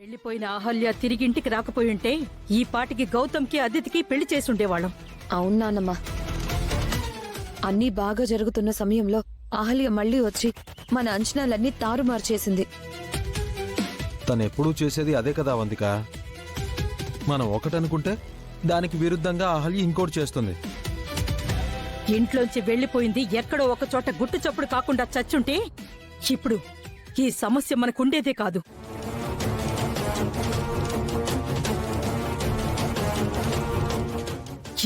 వెళ్ళిపోయిన అహల్య తిరిగింటికి రాకపోయుంటే ఈ పాటికి గౌతమ్కి అదితికి పెళ్లి చేసుండేవాళ్ళం. అవును నాన్నమ్మా. అన్నీ బాగా జరుగుతున్న సమయంలో అహల్య మళ్ళీ వచ్చి మన అంచనాలన్నీ తారుమారు చేసింది. తనెప్పుడూ చేసేది అదే కదా వందిక. మనం ఒకటనుకుంటే దానికి విరుద్ధంగా అహల్య ఇంకోటి చేస్తుంది. ఇంట్లోంచి వెళ్లిపోయింది ఎక్కడో ఒక చోట గుట్టు చప్పుడు కాకుండా చచ్చుంటే ఇప్పుడు ఈ సమస్య మనకుండేదే కాదు.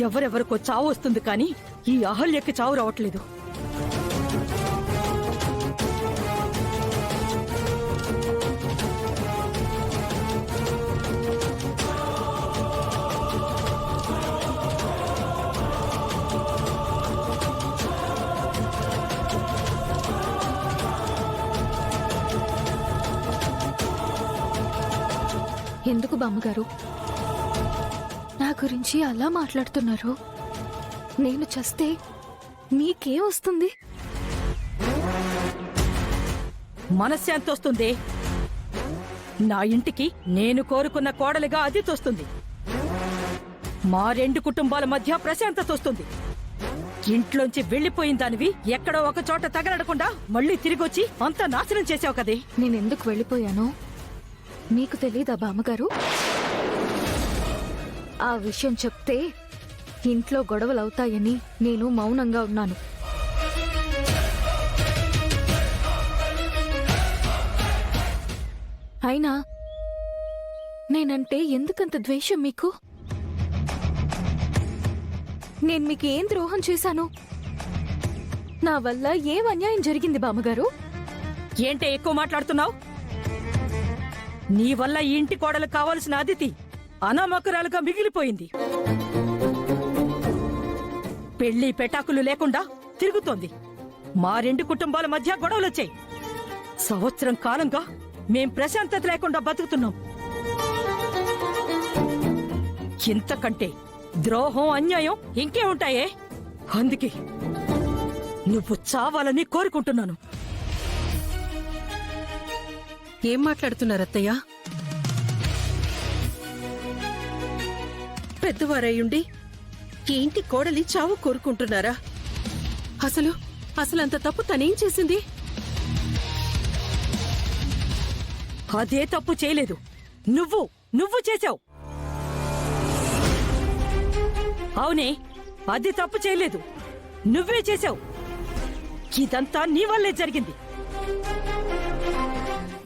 ఎవరెవరికో చావు వస్తుంది కానీ ఈ అహల్యకి చావు రావట్లేదు. ఎందుకు బామ్మగారు నా గురించి అలా మాట్లాడుతున్నారు? నేను చస్తే మీకేం వస్తుంది? మనశ్శాంతి వస్తుంది. నా ఇంటికి నేను కోరుకున్న కోడలిగా అది తోస్తుంది. మా రెండు కుటుంబాల మధ్య ప్రశాంతత వస్తుంది. ఇంట్లోంచి వెళ్లిపోయిన దానివి ఎక్కడో ఒక చోట తగలడకుండా మళ్ళీ తిరిగొచ్చి అంతా నాశనం చేసావు కదే. నేనెందుకు వెళ్ళిపోయానో మీకు తెలీదా బామ్మగారు? ఆ విషయం చెప్తే ఇంట్లో గొడవలవుతాయని నేను మౌనంగా ఉన్నాను. అయినా నేనంటే ఎందుకంత ద్వేషం మీకు? నేను మీకు ఏం ద్రోహం చేశాను? నా వల్ల ఏం అన్యాయం జరిగింది బామ్మగారు? ఏంటే ఎక్కువ మాట్లాడుతున్నావు? నీ వల్ల ఈ ఇంటి కోడలు కావలసిన అదితి అనామకురాలుగా మిగిలిపోయింది. పెళ్లి పెటాకులు లేకుండా తిరుగుతోంది. మా రెండు కుటుంబాల మధ్య గొడవలొచ్చాయి. సంవత్సరం కాలంగా మేం ప్రశాంతత లేకుండా బతుకుతున్నాం. ఇంతకంటే ద్రోహం అన్యాయం ఇంకే ఉంటాయే. అందుకే నువ్వు చావాలని కోరుకుంటున్నాను. ఏం మాట్లాడుతున్నారు అత్తయ్య? పెద్దవారయ్యుండి ఈ ఇంటి కోడలి చావు కోరుకుంటున్నారా? అసలు అంత తప్పు తనేం చేసింది? అదే తప్పు చేయలేదు. నువ్వు చేశావు. అవునే, అది తప్పు చేయలేదు. నువ్వే చేశావు. ఇదంతా నీ వల్లే జరిగింది.